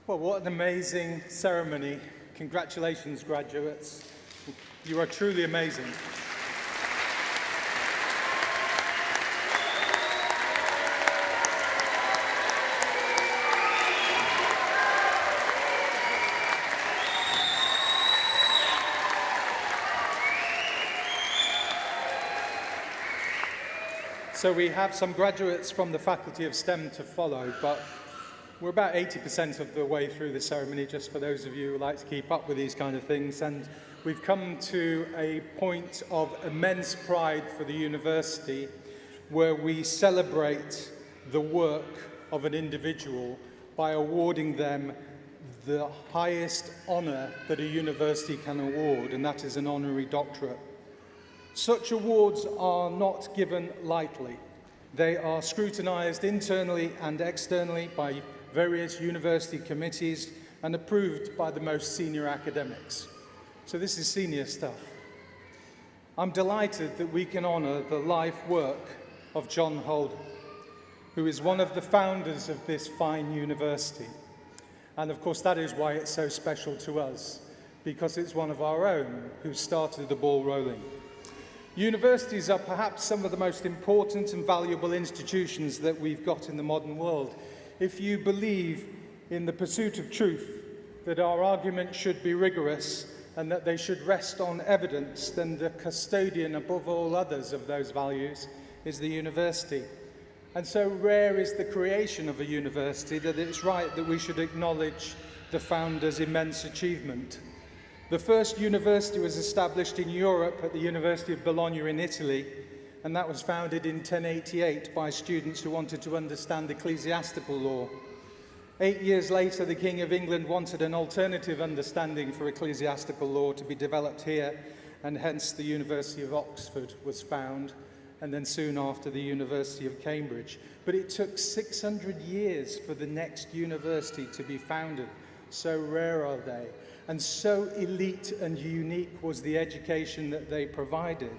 Well, what an amazing ceremony. Congratulations, graduates. You are truly amazing. So we have some graduates from the Faculty of STEM to follow, but we're about 80% of the way through the ceremony, just for those of you who like to keep up with these kind of things. And we've come to a point of immense pride for the university where we celebrate the work of an individual by awarding them the highest honor that a university can award, and that is an honorary doctorate. Such awards are not given lightly. They are scrutinized internally and externally by various university committees and approved by the most senior academics. So this is senior stuff. I'm delighted that we can honor the life work of John Holden, who is one of the founders of this fine university. And of course, that is why it's so special to us, because it's one of our own who started the ball rolling. Universities are perhaps some of the most important and valuable institutions that we've got in the modern world. If you believe in the pursuit of truth, that our arguments should be rigorous and that they should rest on evidence, then the custodian above all others of those values is the university. And so rare is the creation of a university that it's right that we should acknowledge the founder's immense achievement. The first university was established in Europe at the University of Bologna in Italy, and that was founded in 1088 by students who wanted to understand ecclesiastical law. 8 years later, the King of England wanted an alternative understanding for ecclesiastical law to be developed here, and hence the University of Oxford was found, and then soon after the University of Cambridge. But it took 600 years for the next university to be founded. So rare are they, and so elite and unique was the education that they provided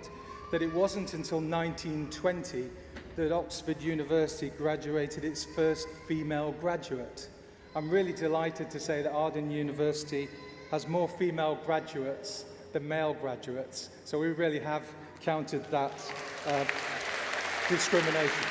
that it wasn't until 1920 that Oxford University graduated its first female graduate. I'm really delighted to say that Arden University has more female graduates than male graduates, so we really have countered that discrimination.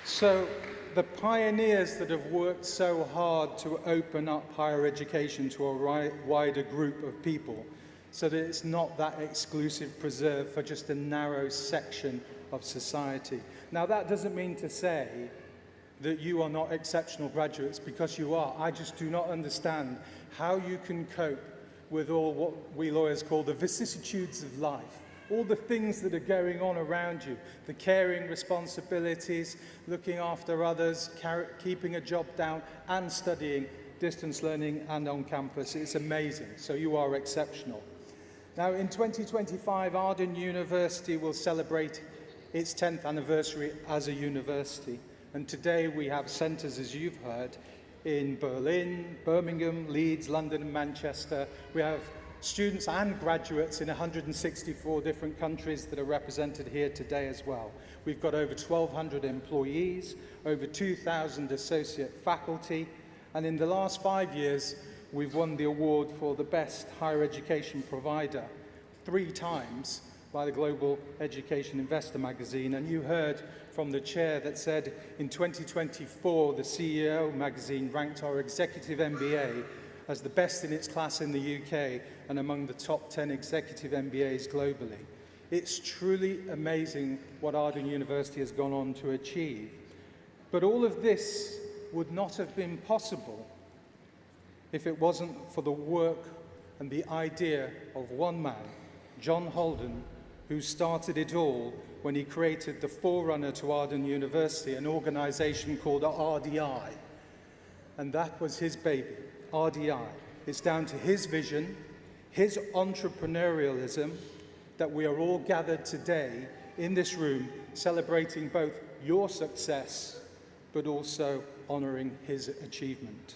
So the pioneers that have worked so hard to open up higher education to a wider group of people so that it's not that exclusive preserve for just a narrow section of society. Now that doesn't mean to say that you are not exceptional graduates, because you are. I just do not understand how you can cope with all what we lawyers call the vicissitudes of life. All the things that are going on around you, the caring responsibilities, looking after others, keeping a job down, and studying distance learning and on campus. It's amazing. So you are exceptional. Now, in 2025, Arden University will celebrate its 10th anniversary as a university. And today we have centres, as you've heard, in Berlin, Birmingham, Leeds, London, and Manchester. We have students and graduates in 164 different countries that are represented here today as well. We've got over 1,200 employees, over 2,000 associate faculty, and in the last 5 years, we've won the award for the best higher education provider 3 times by the Global Education Investor magazine. And you heard from the chair that said in 2024, the CEO magazine ranked our executive MBA as the best in its class in the UK and among the top 10 executive MBAs globally. It's truly amazing what Arden University has gone on to achieve. But all of this would not have been possible if it wasn't for the work and the idea of one man, John Holden, who started it all when he created the forerunner to Arden University, an organization called RDI. And that was his baby. RDI. It's down to his vision, his entrepreneurialism, that we are all gathered today in this room celebrating both your success but also honoring his achievement.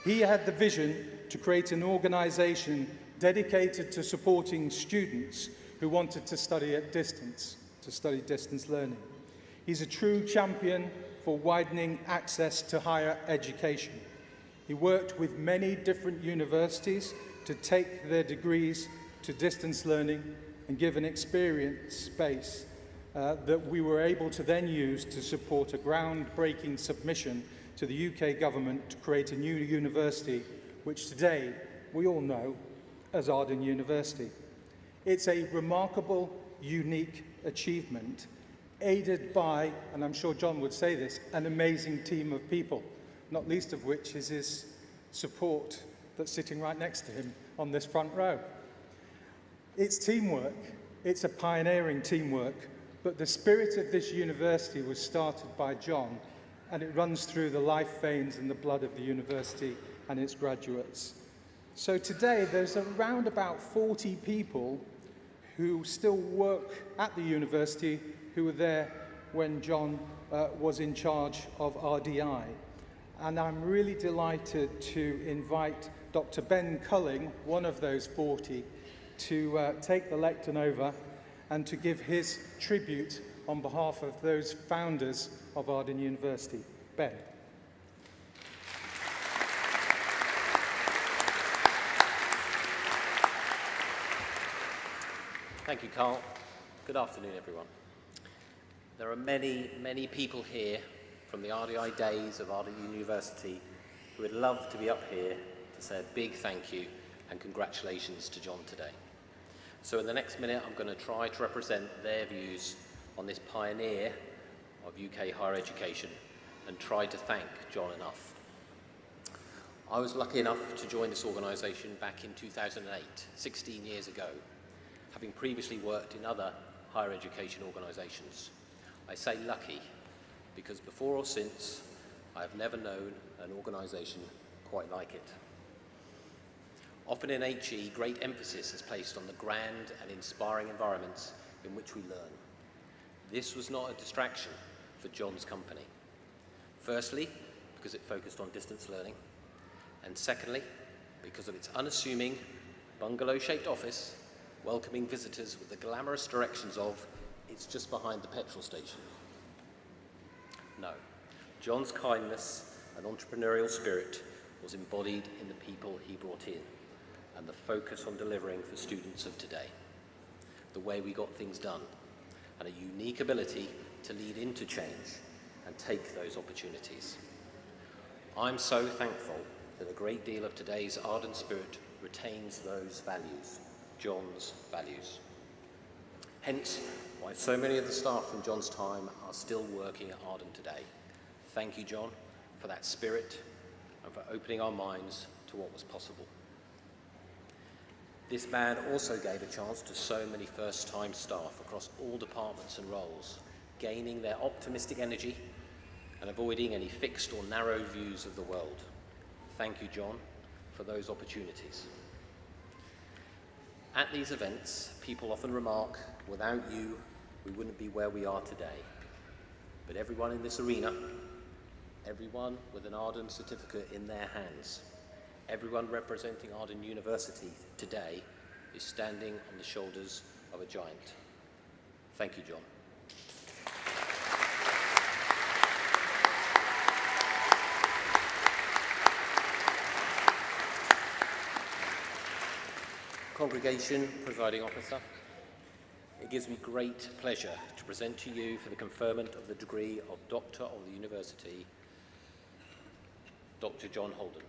He had the vision to create an organization dedicated to supporting students who wanted to study at distance, to study distance learning. He's a true champion for widening access to higher education. He worked with many different universities to take their degrees to distance learning and give an experience space that we were able to then use to support a groundbreaking submission to the UK government to create a new university, which today we all know as Arden University. It's a remarkable, unique achievement, aided by, and I'm sure John would say this, an amazing team of people, not least of which is his support that's sitting right next to him on this front row. It's teamwork, it's a pioneering teamwork, but the spirit of this university was started by John, and it runs through the life veins and the blood of the university and its graduates. So today there's around about 40 people who still work at the university who were there when John was in charge of RDI. And I'm really delighted to invite Dr. Ben Culling, one of those 40, to take the lectern over and to give his tribute on behalf of those founders of Arden University. Ben. Thank you, Carl. Good afternoon, everyone. There are many, many people here from the RDI days of Arden University who would love to be up here to say a big thank you and congratulations to John today. So in the next minute, I'm going to try to represent their views on this pioneer of UK higher education and try to thank John enough. I was lucky enough to join this organisation back in 2008, 16 years ago, having previously worked in other higher education organisations. I say lucky because before or since, I have never known an organisation quite like it. Often in HE, great emphasis is placed on the grand and inspiring environments in which we learn. This was not a distraction for John's company. Firstly, because it focused on distance learning, and secondly, because of its unassuming, bungalow-shaped office, welcoming visitors with the glamorous directions of, it's just behind the petrol station. No, John's kindness and entrepreneurial spirit was embodied in the people he brought in, and the focus on delivering for students of today, the way we got things done, and a unique ability to lead into change and take those opportunities. I'm so thankful that a great deal of today's Arden spirit retains those values, John's values. Hence, why so many of the staff from John's time are still working at Arden today. Thank you, John, for that spirit and for opening our minds to what was possible. This man also gave a chance to so many first-time staff across all departments and roles, gaining their optimistic energy and avoiding any fixed or narrow views of the world. Thank you, John, for those opportunities. At these events, people often remark, without you, we wouldn't be where we are today. But everyone in this arena, everyone with an Arden certificate in their hands, everyone representing Arden University today is standing on the shoulders of a giant. Thank you, John. Congregation, Presiding Officer, it gives me great pleasure to present to you for the conferment of the degree of Doctor of the University, Dr. John Holden.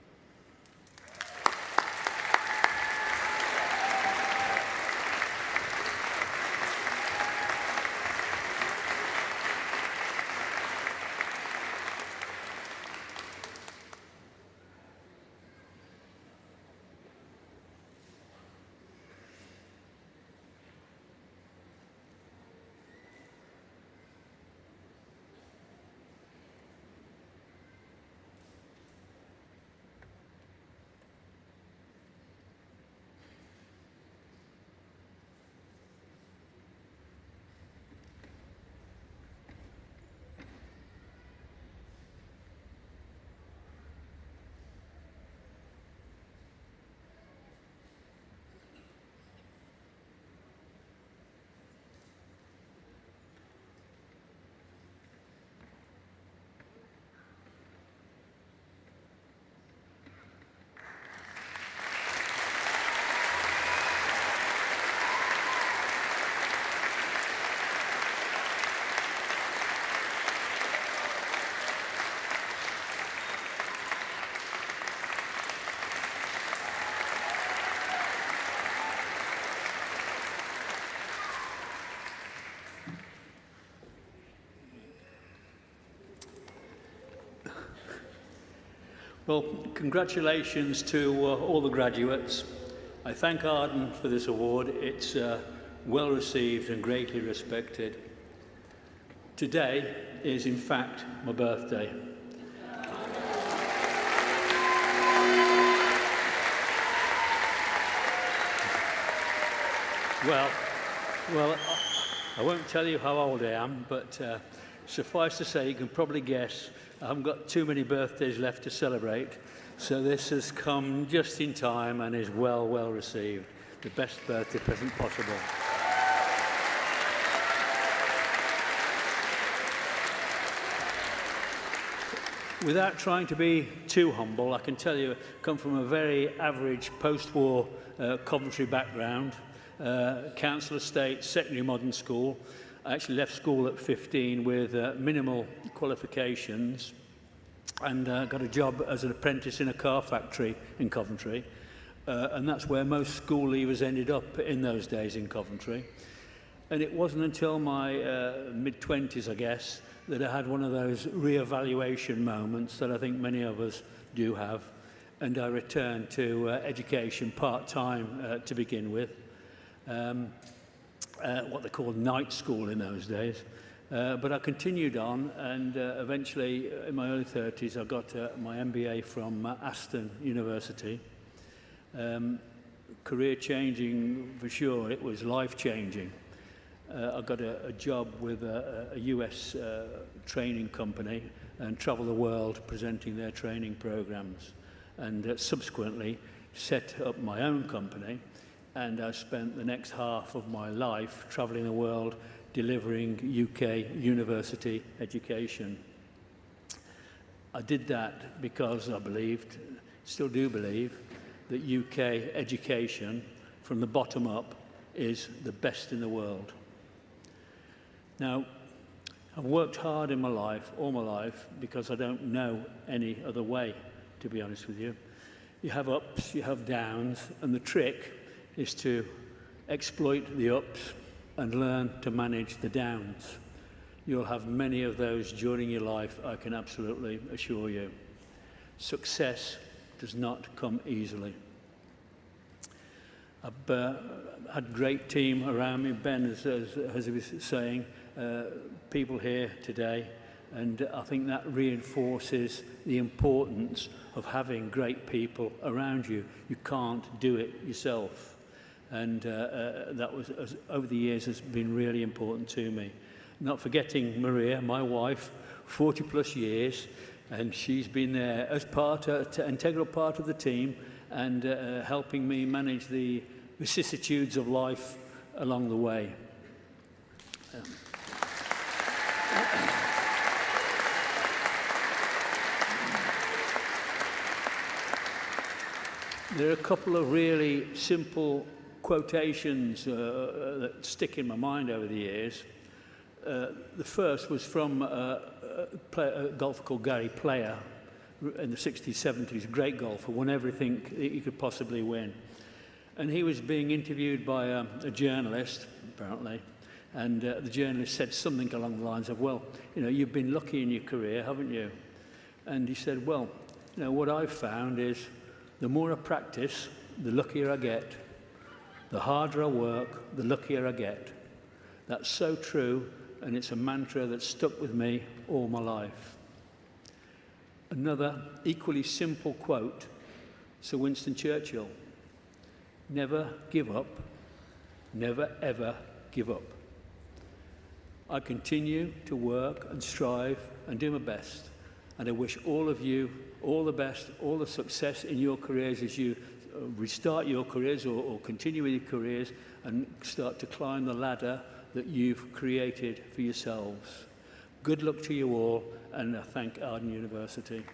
Well, congratulations to all the graduates. I thank Arden for this award. It's well received and greatly respected. Today is, in fact, my birthday. Well, I won't tell you how old I am, but suffice to say, you can probably guess I haven't got too many birthdays left to celebrate, so this has come just in time and is well received. The best birthday present possible. Without trying to be too humble, I can tell you I come from a very average post-war Coventry background, council estate, secondary modern school. I actually left school at 15 with minimal qualifications and got a job as an apprentice in a car factory in Coventry. And that's where most school leavers ended up in those days in Coventry. And it wasn't until my mid-20s, I guess, that I had one of those re-evaluation moments that I think many of us do have. And I returned to education part-time to begin with. What they called night school in those days. But I continued on, and eventually, in my early 30s, I got my MBA from Aston University. Career-changing for sure, it was life-changing. I got a job with a US training company and traveled the world presenting their training programs, and subsequently set up my own company. And I spent the next half of my life traveling the world delivering UK university education. I did that because I believed, still do believe, that UK education from the bottom up is the best in the world. Now, I've worked hard in my life, all my life, because I don't know any other way, to be honest with you. You have ups, you have downs, and the trick is to exploit the ups and learn to manage the downs. You'll have many of those during your life, I can absolutely assure you. Success does not come easily. I've had a great team around me. Ben, as he was saying, people here today, and I think that reinforces the importance of having great people around you. You can't do it yourself. And that was, over the years, has been really important to me. Not forgetting Maria, my wife, 40 plus years, and she's been there as integral part of the team and helping me manage the vicissitudes of life along the way. There are a couple of really simple quotations that stick in my mind over the years. The first was from a golfer called Gary Player in the 60s, 70s, great golfer, won everything he could possibly win. And he was being interviewed by a journalist, apparently, and the journalist said something along the lines of, well, you know, you've been lucky in your career, haven't you? And he said, well, you know, what I've found is the more I practice, the luckier I get. The harder I work, the luckier I get. That's so true, and it's a mantra that's stuck with me all my life. Another equally simple quote, Sir Winston Churchill. Never give up, never ever give up. I continue to work and strive and do my best, and I wish all of you all the best, all the success in your careers as you restart your careers or continue with your careers and start to climb the ladder that you've created for yourselves. Good luck to you all, and I thank Arden University.